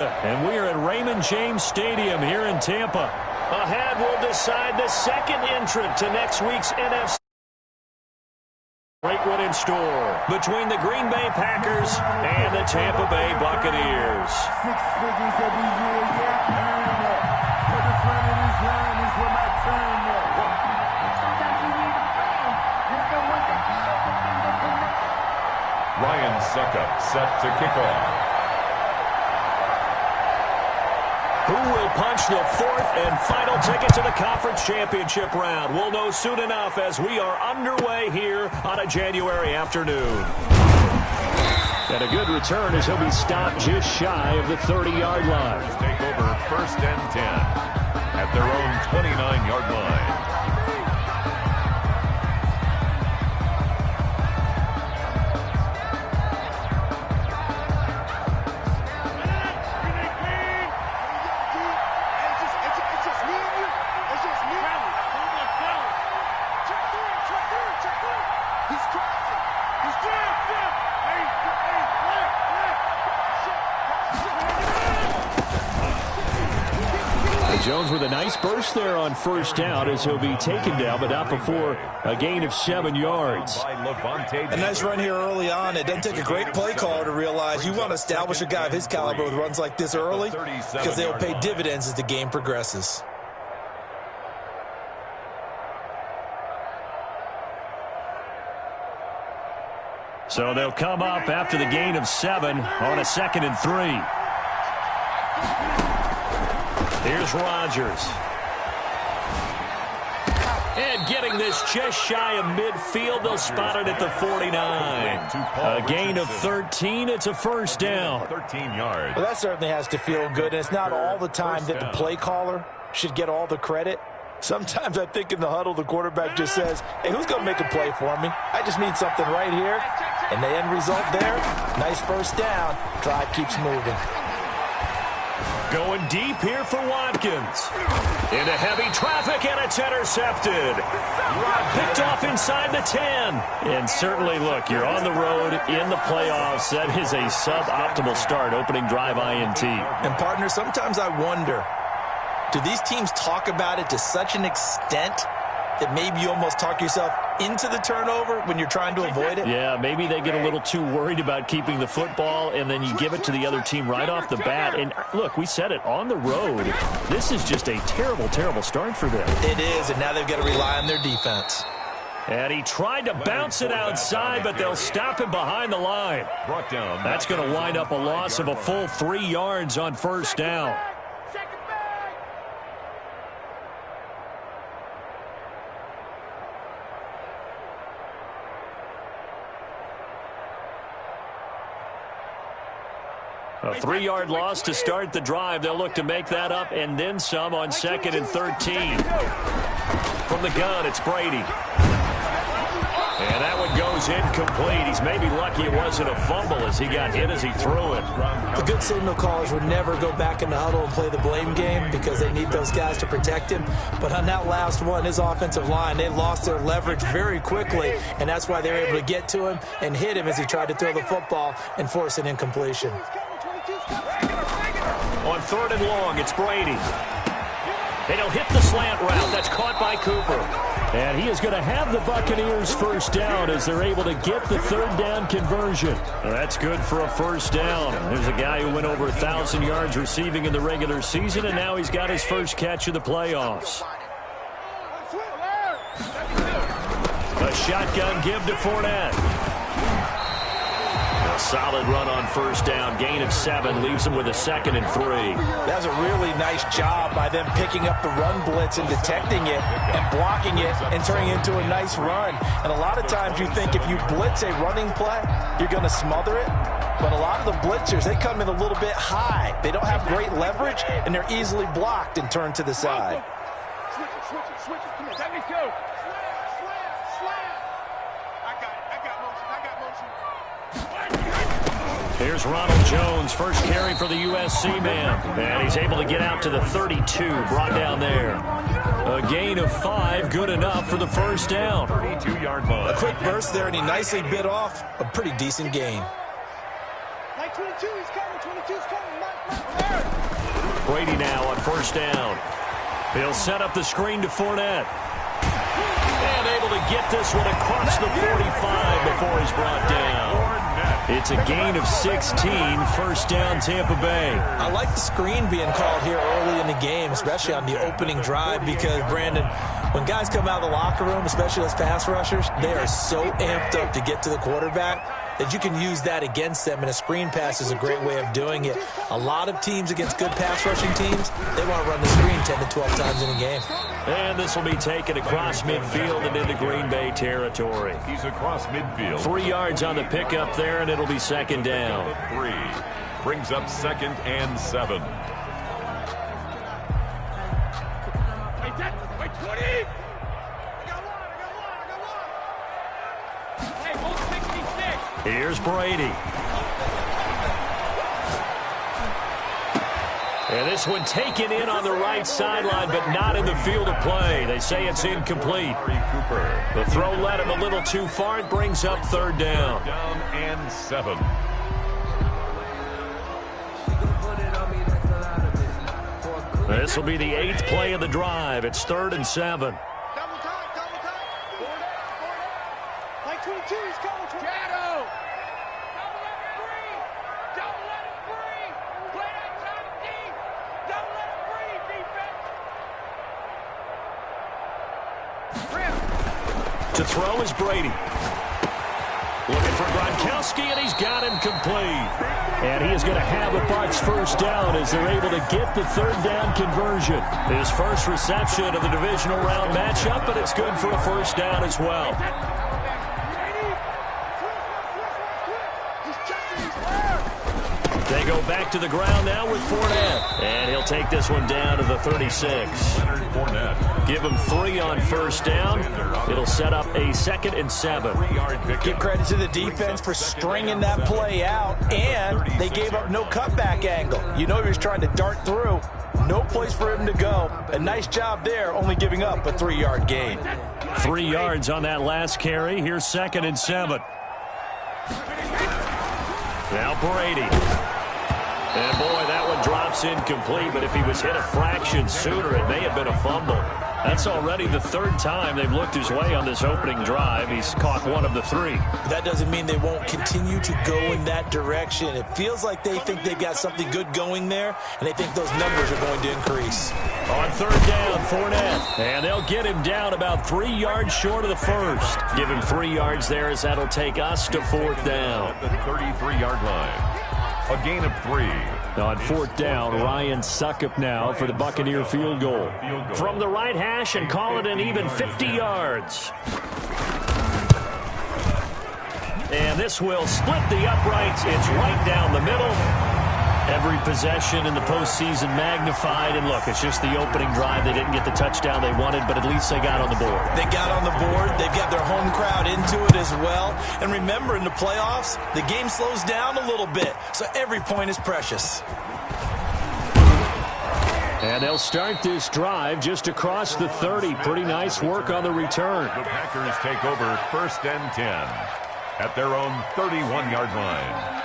And we are at Raymond James Stadium here in Tampa. Ahead will decide the second entrant to next week's NFC. Great one in store between the Green Bay Packers and the Tampa Bay Buccaneers. 6 figures every year, yeah, earn it. Put the front of this line is when I turn it. Sometimes you need a friend. If there wasn't something to connect. Ryan Suckup set to kick off. Who will punch the fourth and final ticket to the conference championship round? We'll know soon enough as we are underway here on a January afternoon. And a good return as he'll be stopped just shy of the 30-yard line. Take over 1st and 10 at their own 29-yard line. Jones with a nice burst there on 1st down as he'll be taken down, but not before a gain of 7 yards. A nice run here early on. It doesn't take a great play caller to realize you want to establish a guy of his caliber with runs like this early because they'll pay dividends as the game progresses. So they'll come up after the gain of 7 on a 2nd and 3. Here's Rodgers. And getting this just shy of midfield. They'll spot it at the 49. A gain of 13. It's a 1st down. 13 yards. Well, that certainly has to feel good. And it's not all the time that the play caller should get all the credit. Sometimes I think in the huddle, the quarterback just says, hey, who's going to make a play for me? I just need something right here. And the end result there, nice 1st down. Drive keeps moving. Going deep here for Watkins. Into heavy traffic, and it's intercepted. Picked off inside the 10. And certainly, look, you're on the road in the playoffs. That is a suboptimal start, opening drive INT. And, partner, sometimes I wonder, do these teams talk about it to such an extent that maybe you almost talk yourself into the turnover when you're trying to avoid it? Yeah, maybe they get a little too worried about keeping the football, and then you give it to the other team right off the bat. And, look, we said it, on the road, this is just a terrible, terrible start for them. It is, and now they've got to rely on their defense. And he tried to bounce it outside, but they'll stop him behind the line. That's going to wind up a loss of a full 3 yards on 1st down. A 3-yard loss to start the drive. They'll look to make that up and then some on 2nd and 13. From the gun, it's Brady. And that one goes incomplete. He's maybe lucky it wasn't a fumble as he got hit as he threw it. The good signal callers would never go back in the huddle and play the blame game because they need those guys to protect him. But on that last one, his offensive line, they lost their leverage very quickly, and that's why they were able to get to him and hit him as he tried to throw the football and force an incompletion. On 3rd and long, it's Brady. They don't hit the slant route. That's caught by Cooper. And he is going to have the Buccaneers 1st down as they're able to get the 3rd down conversion. That's good for a 1st down. There's a guy who went over 1,000 yards receiving in the regular season, and now he's got his first catch of the playoffs. A shotgun give to Fournette. A solid run on 1st down. Gain of 7 leaves him with a 2nd and 3. That was a really nice job by them picking up the run blitz and detecting it and blocking it and turning it into a nice run. And a lot of times you think if you blitz a running play, you're going to smother it. But a lot of the blitzers, they come in a little bit high. They don't have great leverage, and they're easily blocked and turned to the side. Switch it. Come on, let me go. Slam. I got motion. Here's Ronald Jones, first carry for the USC man. And he's able to get out to the 32, brought down there. A gain of 5, good enough for the 1st down. 32-yard line. A quick burst there, and he nicely bit off a pretty decent gain. Like 22, he's coming. 22's coming. Brady now on first down. He'll set up the screen to Fournette. And able to get this one across the 45 before he's brought down. It's a gain of 16, first down Tampa Bay. I like the screen being called here early in the game, especially on the opening drive, because, Brandon, when guys come out of the locker room, especially those pass rushers, they are so amped up to get to the quarterback that you can use that against them, and a screen pass is a great way of doing it. A lot of teams against good pass rushing teams, they want to run the screen 10 to 12 times in a game. And this will be taken across midfield and into Green Bay territory. He's across midfield. 3 yards on the pickup there, and it'll be second down. 3 brings up 2nd and 7. Wait, 20! Here's Brady. And this one taken in on the right sideline, but not in the field of play. They say it's incomplete. The throw led him a little too far. It brings up third down. Down and 7. This will be the 8th play of the drive. It's 3rd and 7. Double time. Like 22, he's coming. Shadow. Double let him free. Play that time deep. Double let him free, defense. To throw is Brady. Looking for Gronkowski, and he's got him complete. And he is going to have the Bucs first down as they're able to get the third down conversion. His first reception of the divisional round matchup, but it's good for a first down as well. They go back to the ground now with Fournette. And he'll take this one down to the 36. Leonard Fournette. Give him 3 on first down. It'll set up a 2nd and 7. 3-yard pickup. Give credit to the defense for stringing that play out, and they gave up no cutback angle. You know he was trying to dart through. No place for him to go. A nice job there, only giving up a 3-yard gain. 3 yards on that last carry. Here's 2nd and 7. Now Brady. And, boy, that one drops incomplete, but if he was hit a fraction sooner, it may have been a fumble. That's already the 3rd time they've looked his way on this opening drive. He's caught 1 of the 3. That doesn't mean they won't continue to go in that direction. It feels like they think they've got something good going there, and they think those numbers are going to increase. On 3rd down, Fournette. And they'll get him down about 3 yards short of the first. Give him 3 yards there as that'll take us to 4th down. At the 33-yard line. A gain of 3. On 4th down, Ryan Succop now for the Buccaneer field goal. From the right hash and call it an even 50 yards. And this will split the uprights. It's right down the middle. Every possession in the postseason magnified. And look, it's just the opening drive. They didn't get the touchdown they wanted, but at least they got on the board. They got on the board. They've got their home crowd into it as well. And remember, in the playoffs, the game slows down a little bit, so every point is precious. And they'll start this drive just across the 30. Pretty nice work on the return. The Packers take over 1st and 10 at their own 31-yard line.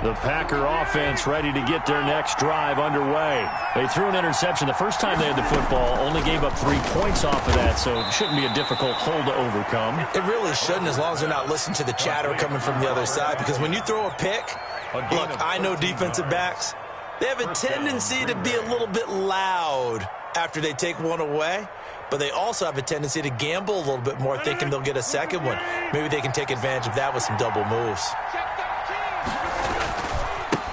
The Packer offense ready to get their next drive underway. They threw an interception the first time they had the football, only gave up 3 points off of that, so it shouldn't be a difficult hole to overcome. It really shouldn't, as long as they're not listening to the chatter coming from the other side, because when you throw a pick, look, I know defensive backs, they have a tendency to be a little bit loud after they take one away, but they also have a tendency to gamble a little bit more, thinking they'll get a second one. Maybe they can take advantage of that with some double moves.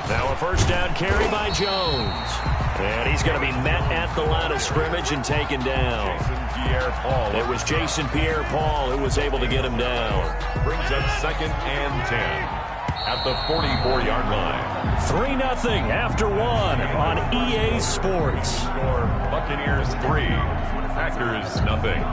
Now a first down carry by Jones. And he's going to be met at the line of scrimmage and taken down. Jason Pierre-Paul. It was Jason Pierre-Paul who was able to get him down. Brings up 2nd and 10 at the 44-yard line. 3-0 after 1 on EA Sports. Score Buccaneers 3, Packers nothing.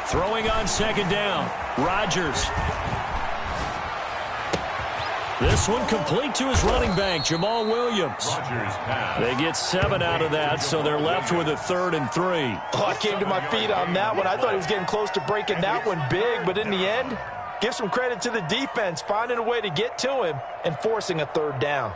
Throwing on second down, Rodgers. This one complete to his running back, Jamal Williams. They get 7 out of that, so they're left with a 3rd and 3. Oh, I came to my feet on that one. I thought he was getting close to breaking that one big, but in the end, give some credit to the defense, finding a way to get to him and forcing a 3rd down.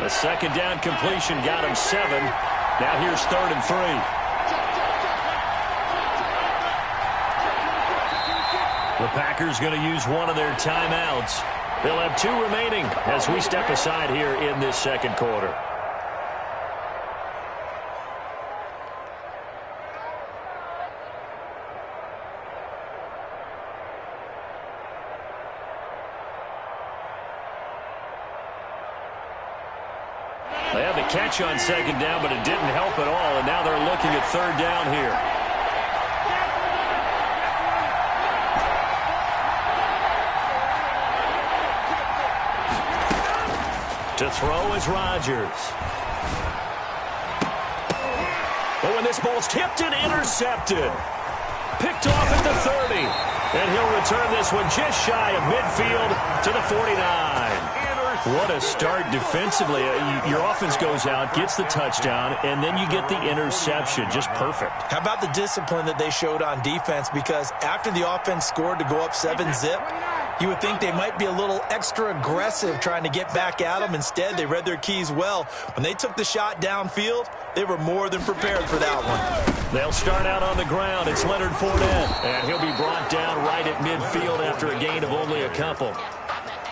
A second down completion got him 7. Now here's 3rd and 3. The Packers going to use one of their timeouts. They'll have 2 remaining as we step aside here in this second quarter. They had the catch on second down, but it didn't help at all, and now they're looking at 3rd down here. To throw is Rodgers. Oh, and this ball's tipped and intercepted. Picked off at the 30. And he'll return this one just shy of midfield to the 49. What a start defensively. Your offense goes out, gets the touchdown, and then you get the interception. Just perfect. How about the discipline that they showed on defense? Because after the offense scored to go up 7-zip, you would think they might be a little extra aggressive trying to get back at them. Instead, they read their keys well. When they took the shot downfield, they were more than prepared for that one. They'll start out on the ground. It's Leonard Fournette, and he'll be brought down right at midfield after a gain of only a couple.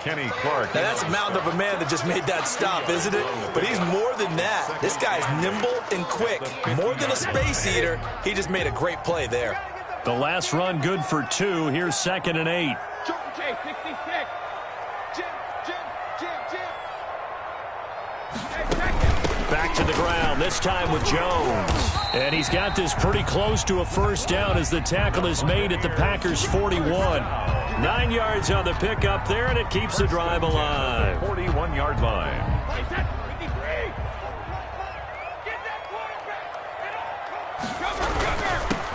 Kenny Clark. Now, that's a mountain of a man that just made that stop, isn't it? But he's more than that. This guy's nimble and quick. More than a space eater, he just made a great play there. The last run good for 2. Here's 2nd and 8. Back to the ground, this time with Jones. And he's got this pretty close to a 1st down as the tackle is made at the Packers' 41. 9 yards on the pickup there, and it keeps the drive alive. 41-yard line.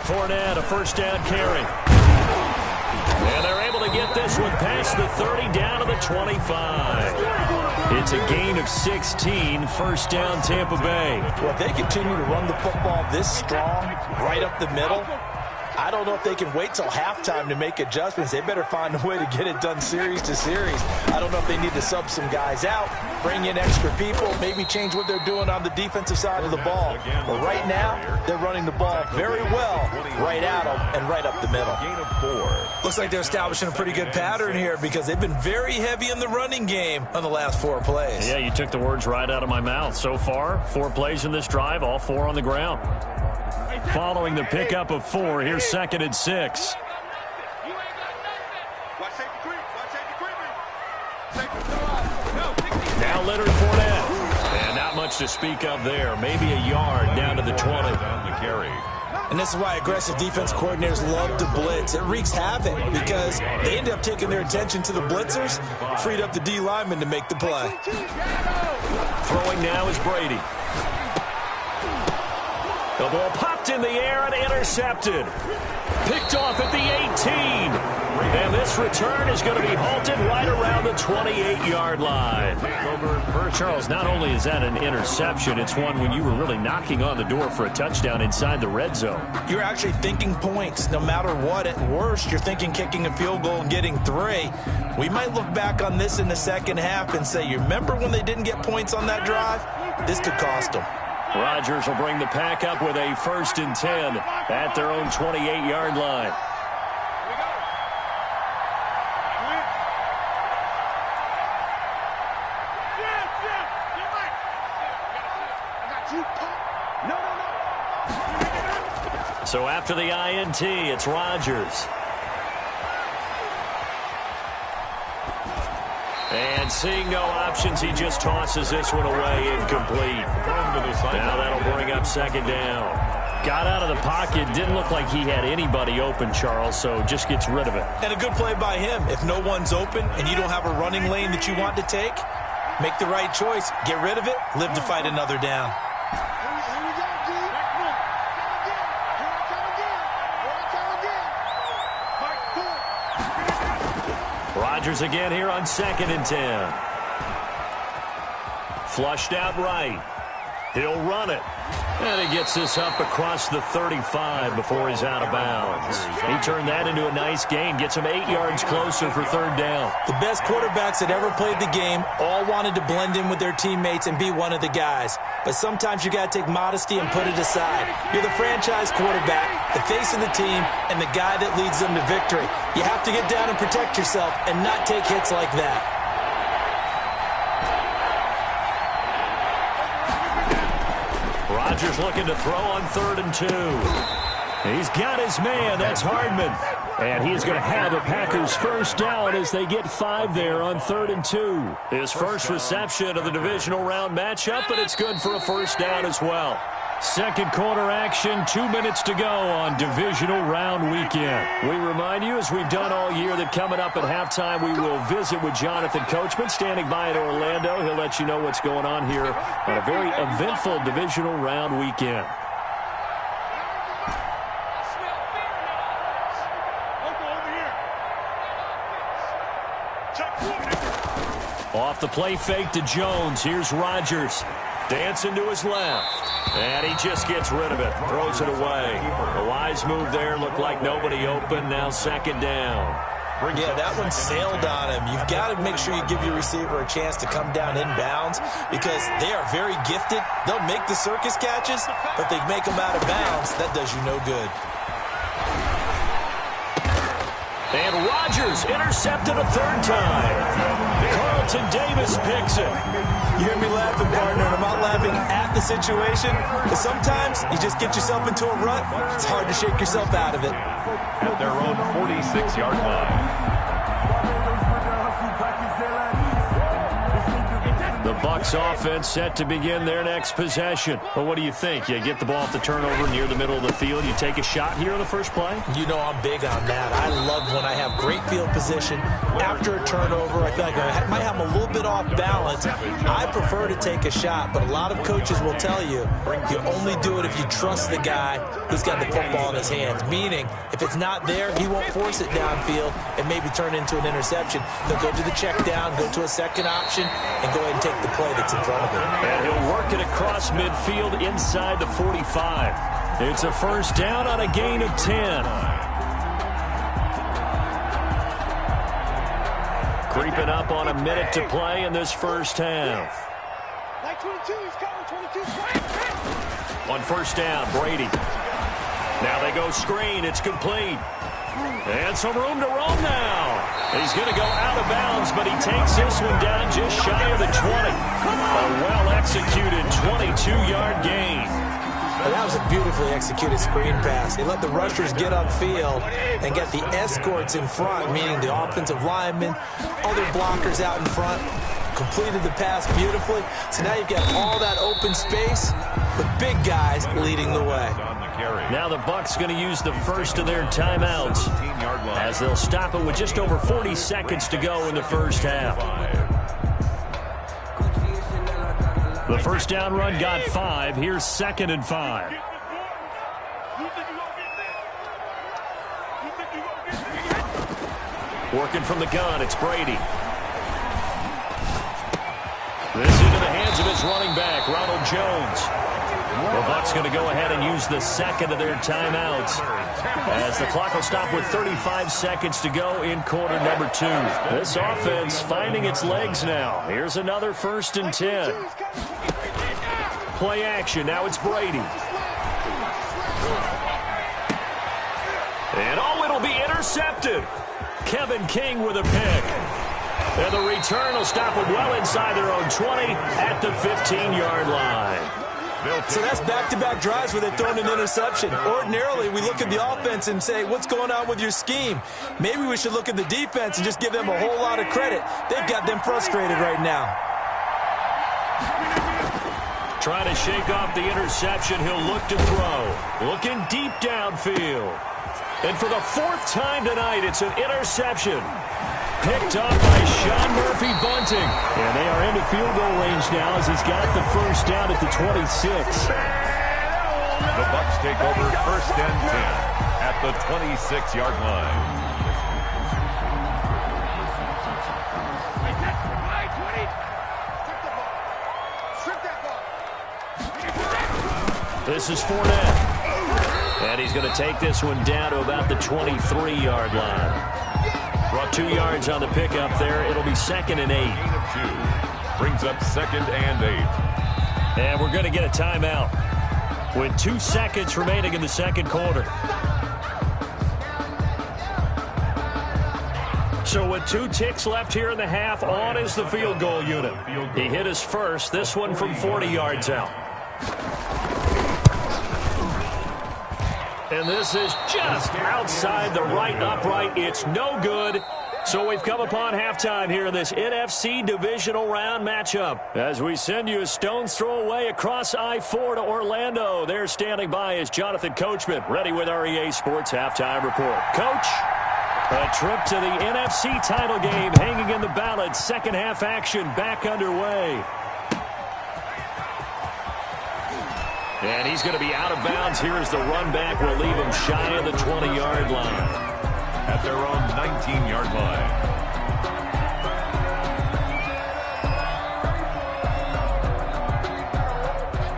Fournette, a 1st down carry. And they're able to get this one past the 30 down to the 25. It's a gain of 16, 1st down Tampa Bay. Well, if they continue to run the football this strong, right up the middle, I don't know if they can wait till halftime to make adjustments. They better find a way to get it done series to series. I don't know if they need to sub some guys out, bring in extra people, maybe change what they're doing on the defensive side of the ball. But right now, they're running the ball very well right at them and right up the middle. Gain of 4. Looks like they're establishing a pretty good pattern here because they've been very heavy in the running game on the last 4 plays. Yeah, you took the words right out of my mouth. So far, 4 plays in this drive, all 4 on the ground. Following the pickup of 4, here's 2nd and 6. Now Leonard Fournette. And not much to speak of there. Maybe a yard down to the 20. On the carry. And this is why aggressive defense coordinators love to blitz. It wreaks havoc because they end up taking their attention to the blitzers, freed up the D lineman to make the play. Throwing now is Brady. The ball popped in the air and intercepted. Picked off at the 18. And this return is going to be halted right around the 28-yard line. Charles, not only is that an interception, it's one when you were really knocking on the door for a touchdown inside the red zone. You're actually thinking points no matter what. At worst, you're thinking kicking a field goal and getting 3. We might look back on this in the second half and say, you remember when they didn't get points on that drive? This could cost them. Rodgers will bring the pack up with a 1st and 10 at their own 28-yard line. So after the INT, it's Rodgers. And seeing no options, he just tosses this one away incomplete. Now that'll bring up 2nd down. Got out of the pocket. Didn't look like he had anybody open, Charles, so just gets rid of it. And a good play by him. If no one's open and you don't have a running lane that you want to take, make the right choice. Get rid of it. Live to fight another down. Rodgers again here on 2nd and 10. Flushed out right. He'll run it. And he gets this up across the 35 before he's out of bounds. He turned that into a nice gain. Gets him 8 yards closer for 3rd down. The best quarterbacks that ever played the game all wanted to blend in with their teammates and be one of the guys. But sometimes you got to take modesty and put it aside. You're the franchise quarterback, the face of the team, and the guy that leads them to victory. You have to get down and protect yourself and not take hits like that. Rodgers looking to throw on 3rd and 2. He's got his man. That's Hardman. And he's going to have a Packers first down as they get 5 there on 3rd and 2. His first reception of the divisional round matchup, but it's good for a first down as well. Second quarter action, 2 minutes to go on divisional round weekend. We remind you, as we've done all year, that coming up at halftime, we will visit with Jonathan Coachman, standing by in Orlando. He'll let you know what's going on here on a very eventful divisional round weekend. Off the play fake to Jones. Here's Rodgers. Dancing to his left. And he just gets rid of it. Throws it away. A wise move there. Looked like nobody open. Now 2nd down. Yeah, that one sailed on him. You've got to make sure you give your receiver a chance to come down inbounds because they are very gifted. They'll make the circus catches, but they make them out of bounds. That does you no good. And Rodgers intercepted a 3rd time. Carlton Davis picks it. You hear me laughing, partner, and I'm not laughing at the situation. But sometimes you just get yourself into a rut. It's hard to shake yourself out of it. At their own 46-yard line. The Bucs offense set to begin their next possession. But what do you think? You get the ball off the turnover near the middle of the field. You take a shot here on the first play? You know I'm big on that. I love when I have great field position. After a turnover, I feel like I might have a little bit off balance. I prefer to take a shot, but a lot of coaches will tell you only do it if you trust the guy who's got the football in his hands. Meaning, if it's not there, he won't force it downfield and maybe turn into an interception. He'll go to the check down, go to a second option, and go ahead and take the play that's in front of him. And he'll work it across midfield inside the 45. It's a first down on a gain of 10. Creeping up on a minute to play in this first half. On first down, Brady. Now they go screen. It's complete. And some room to roam now. He's going to go out of bounds, but he takes this one down just shy of the 20. A well-executed 22-yard gain. And that was a beautifully executed screen pass. He let the rushers get upfield and get the escorts in front, meaning the offensive linemen, other blockers out in front. Completed the pass beautifully. So now you've got all that open space with big guys leading the way. Now the Bucs going to use the first of their timeouts as they'll stop it with just over 40 seconds to go in the first half. The first down run got 5. Here's 2nd and 5. Working from the gun, it's Brady. This into the hands of his running back, Ronald Jones. The Bucs going to go ahead and use the second of their timeouts as the clock will stop with 35 seconds to go in quarter number 2. This offense finding its legs now. Here's another 1st and 10. Play action. Now it's Brady. And it'll be intercepted. Kevin King with a pick. And the return will stop them well inside their own 20 at the 15-yard line. So that's back-to-back drives where they're throwing an interception. Ordinarily, we look at the offense and say, what's going on with your scheme? Maybe we should look at the defense and just give them a whole lot of credit. They've got them frustrated right now. Trying to shake off the interception. He'll look to throw. Looking deep downfield. And for the fourth time tonight, it's an interception. Picked up by Sean Murphy-Bunting. And they are into field goal range now as he's got the first down at the 26. The Bucs take over first and 10 at the 26-yard line. This is Fournette. And he's going to take this one down to about the 23-yard line. Brought 2 yards on the pickup there. It'll be 2nd and 8. Gain of 2. Brings up 2nd and 8. And we're going to get a timeout with 2 seconds remaining in the second quarter. So with 2 ticks left here in the half, on is the field goal unit. He hit his first, this one from 40 yards out. And this is just outside the right upright. It's no good. So we've come upon halftime here in this NFC divisional round matchup. As we send you a stone's throw away across I-4 to Orlando. There standing by is Jonathan Coachman, ready with our EA Sports Halftime Report. Coach, a trip to the NFC title game hanging in the balance. Second half action back underway. And he's going to be out of bounds here as the run back will leave him shy of the 20-yard line. At their own 19-yard line.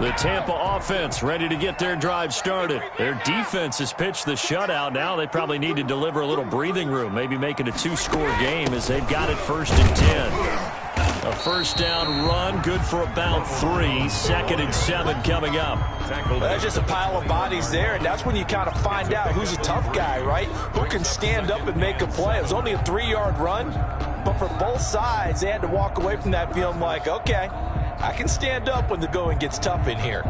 The Tampa offense ready to get their drive started. Their defense has pitched the shutout. Now they probably need to deliver a little breathing room, maybe make it a 2-score game as they've got it 1st and 10. A first down run, good for about 3. 2nd and 7 coming up. Well, that's just a pile of bodies there, and that's when you kind of find out who's a tough guy, right? Who can stand up and make a play. It was only a 3-yard run, but for both sides, they had to walk away from that feeling like, okay, I can stand up when the going gets tough in here.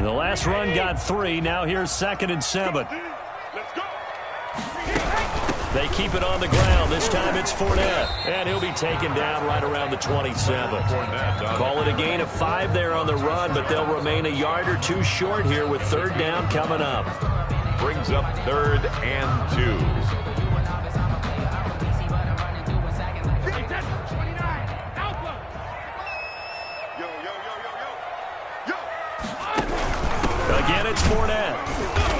The last run got 3. Now here's 2nd and 7. They keep it on the ground. This time it's Fournette. And he'll be taken down right around the 27. Call it a gain of 5 there on the run, but they'll remain a yard or 2 short here with 3rd down coming up. Brings up 3rd and 2. Again, it's Fournette.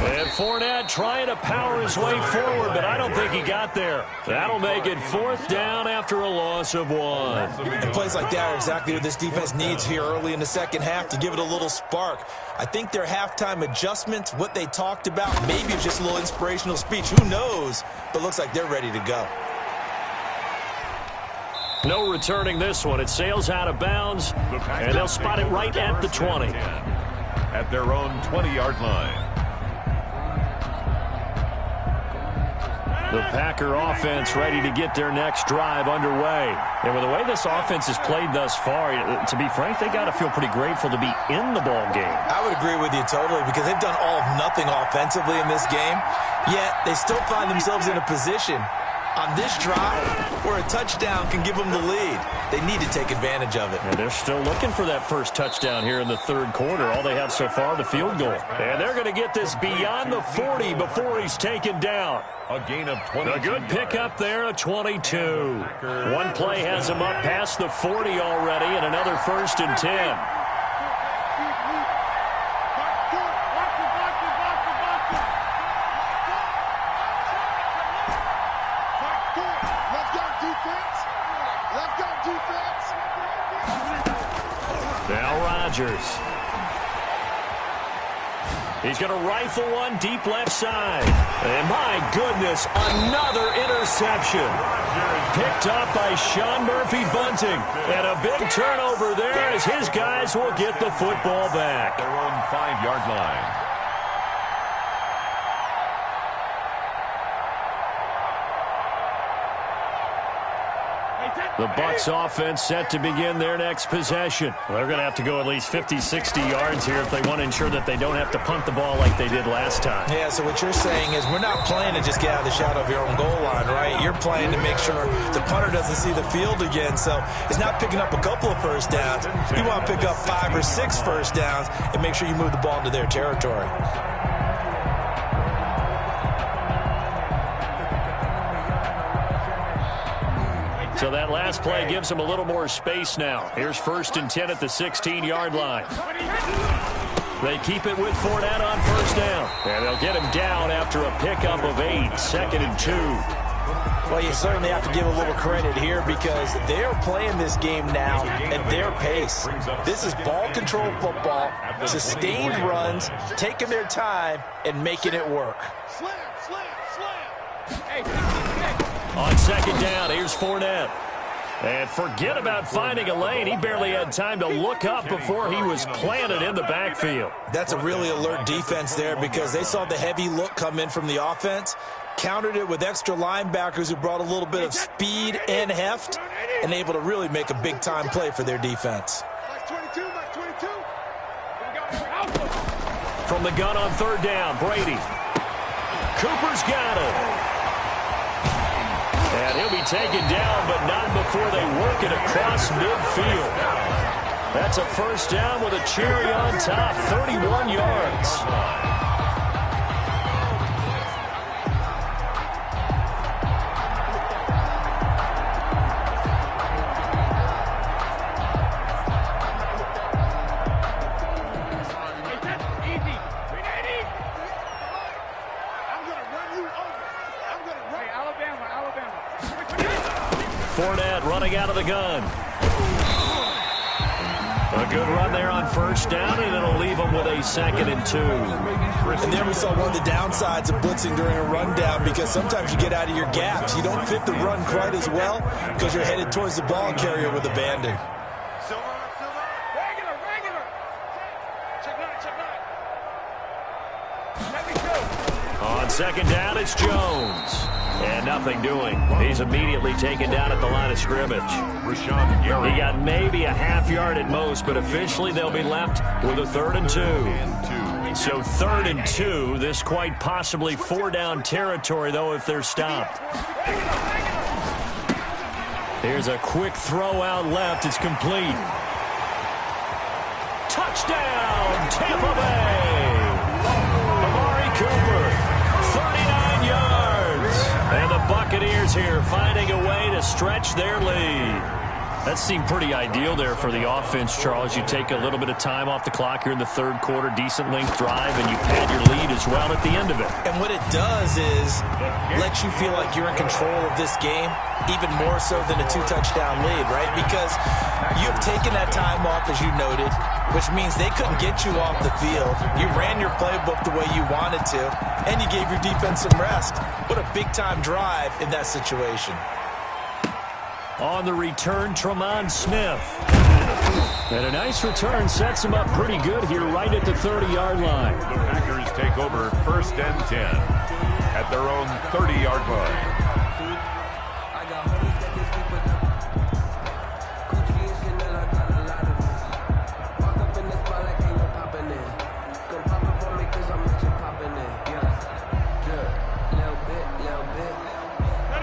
And Fournette trying to power his way forward, but I don't think he got there. That'll make it 4th down after a loss of 1. And plays like that are exactly what this defense needs here early in the second half to give it a little spark. I think their halftime adjustments, what they talked about, maybe it's just a little inspirational speech. Who knows? But looks like they're ready to go. No returning this one. It sails out of bounds, and they'll spot it right at the 20. At their own 20-yard line. The Packer offense ready to get their next drive underway. And with the way this offense has played thus far, to be frank, they got to feel pretty grateful to be in the ball game. I would agree with you totally because they've done all of nothing offensively in this game, yet they still find themselves in a position on this drive where a touchdown can give them the lead. They need to take advantage of it. And they're still looking for that first touchdown here in the 3rd quarter. All they have so far, the field goal. And they're going to get this beyond the 40 before he's taken down. A gain of 20. A good pickup there, a 22. One play has him up past the 40 already, and another 1st and 10. Now Rodgers. He's going to rifle one deep left side. And my goodness, another interception. Picked up by Sean Murphy-Bunting. And a big turnover there as his guys will get the football back. Their own 5-yard line. The Bucs offense set to begin their next possession. Well, they're going to have to go at least 50, 60 yards here if they want to ensure that they don't have to punt the ball like they did last time. Yeah, so what you're saying is we're not playing to just get out of the shadow of your own goal line, right? You're playing to make sure the punter doesn't see the field again. So it's not picking up a couple of first downs. You want to pick up 5 or 6 first downs and make sure you move the ball into their territory. So that last play gives them a little more space now. Here's 1st and 10 at the 16-yard line. They keep it with Fournette on first down. And they'll get him down after a pickup of 8, 2nd and 2. Well, you certainly have to give a little credit here because they're playing this game now at their pace. This is ball control football, sustained runs, taking their time, and making it work. On 2nd down, here's Fournette. And forget about finding a lane. He barely had time to look up before he was planted in the backfield. That's a really alert defense there because they saw the heavy look come in from the offense, countered it with extra linebackers who brought a little bit of speed and heft, and able to really make a big-time play for their defense. From the gun on 3rd down, Brady. Cooper's got it. And he'll be taken down, but not before they work it across midfield. That's a first down with a cherry on top, 31 yards. Fournette running out of the gun. A good run there on first down, and it'll leave them with a 2nd and 2. And there we saw one of the downsides of blitzing during a rundown because sometimes you get out of your gaps. You don't fit the run quite as well because you're headed towards the ball carrier with abandon. On 2nd down, it's Jones. And nothing doing. He's immediately taken down at the line of scrimmage. Rashawn Gary. He got maybe a half yard at most, but officially they'll be left with a 3rd and 2. So 3rd and 2, this quite possibly 4-down territory, though, if they're stopped. Here's a quick throw out left. It's complete. Touchdown, Tampa Bay! Amari Cooper. And the Buccaneers here finding a way to stretch their lead. That seemed pretty ideal there for the offense, Charles. You take a little bit of time off the clock here in the 3rd quarter, decent length drive, and you pad your lead as well at the end of it. And what it does is let you feel like you're in control of this game, even more so than a 2-touchdown lead, right? Because you've taken that time off, as you noted, which means they couldn't get you off the field. You ran your playbook the way you wanted to, and you gave your defense some rest. What a big-time drive in that situation. On the return, Tremont Smith. And a nice return sets him up pretty good here right at the 30-yard line. The Packers take over 1st and 10 at their own 30-yard line.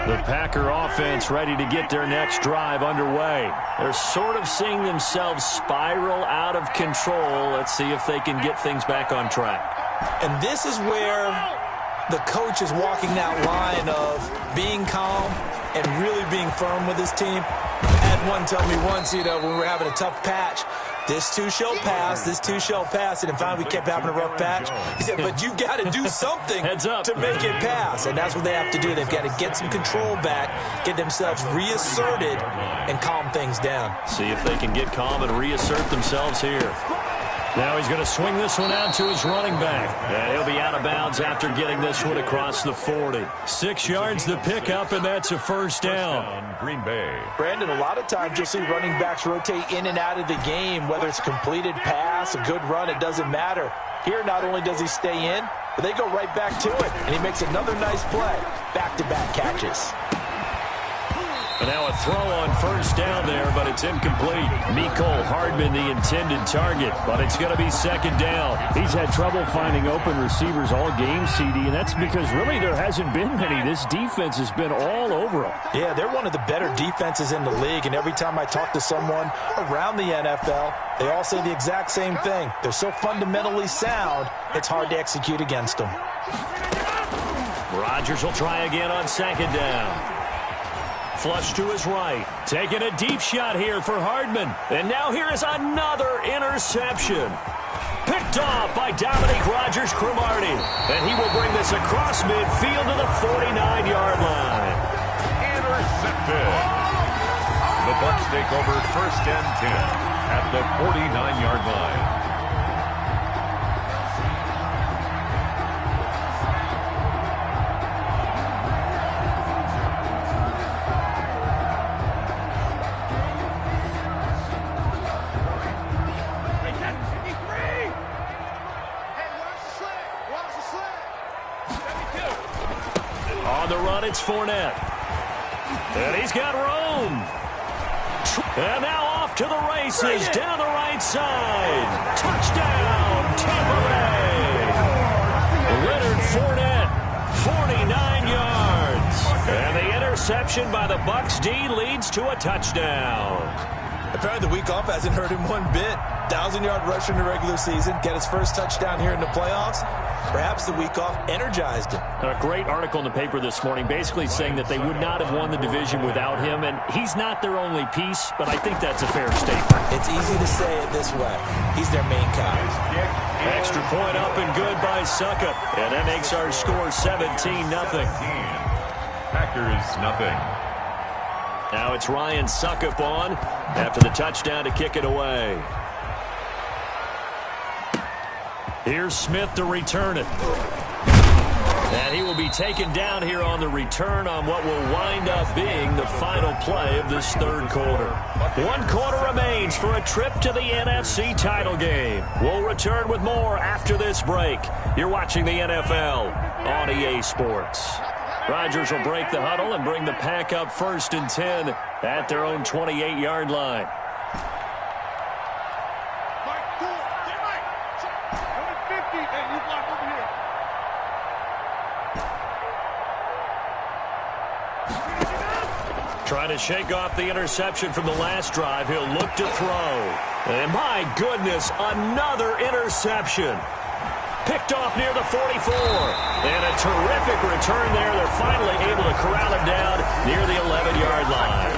The Packer offense ready to get their next drive underway. They're sort of seeing themselves spiral out of control. Let's see if they can get things back on track. And this is where the coach is walking that line of being calm and really being firm with his team. I had one tell me once, when we were having a tough patch, this too shall pass, this too shall pass. And finally we kept having a rough patch. He said, but you got to do something to make it pass. And that's what they have to do. They've got to get some control back, get themselves reasserted, and calm things down. See if they can get calm and reassert themselves here. Now he's going to swing this one out to his running back. And he'll be out of bounds after getting this one across the 40. 6 yards the pickup, and that's a first down. Green Bay. Brandon, a lot of times you'll see running backs rotate in and out of the game, whether it's a completed pass, a good run, it doesn't matter. Here, not only does he stay in, but they go right back to it. And he makes another nice play. Back-to-back catches. And now a throw on first down there, but it's incomplete. Mecole Hardman, the intended target, but it's going to be second down. He's had trouble finding open receivers all game, CD, and that's because really there hasn't been many. This defense has been all over him. Yeah, they're one of the better defenses in the league, and every time I talk to someone around the NFL, they all say the exact same thing. They're so fundamentally sound, it's hard to execute against them. Rodgers will try again on second down. Flush to his right. Taking a deep shot here for Hardman. And now here is another interception. Picked off by Dominique Rodgers-Cromartie. And he will bring this across midfield to the 49-yard line. Intercepted. The Bucs take over first and 10 at the 49-yard line. On the run, it's Fournette. And he's got room. And now off to the races down the right side. Touchdown, Tampa Bay. Leonard Fournette, 49 yards. And the interception by the Bucs D leads to a touchdown. Apparently the week off hasn't hurt him one bit. 1,000-yard rusher in the regular season, get his first touchdown here in the playoffs. Perhaps the week off energized him. A great article in the paper this morning basically saying that they would not have won the division without him, and he's not their only piece, but I think that's a fair statement. It's easy to say it this way. He's their main guy. Extra point up and good by Succop, and that makes our score 17-0. Packers nothing. Now it's Ryan Succop on after the touchdown to kick it away. Here's Smith to return it. And he will be taken down here on the return on what will wind up being the final play of this third quarter. 1 quarter remains for a trip to the NFC title game. We'll return with more after this break. You're watching the NFL on EA Sports. Rodgers will break the huddle and bring the Pack up first and 10 at their own 28-yard line. Trying to shake off the interception from the last drive. He'll look to throw. And my goodness, another interception. Picked off near the 44. And a terrific return there. They're finally able to corral him down near the 11-yard line.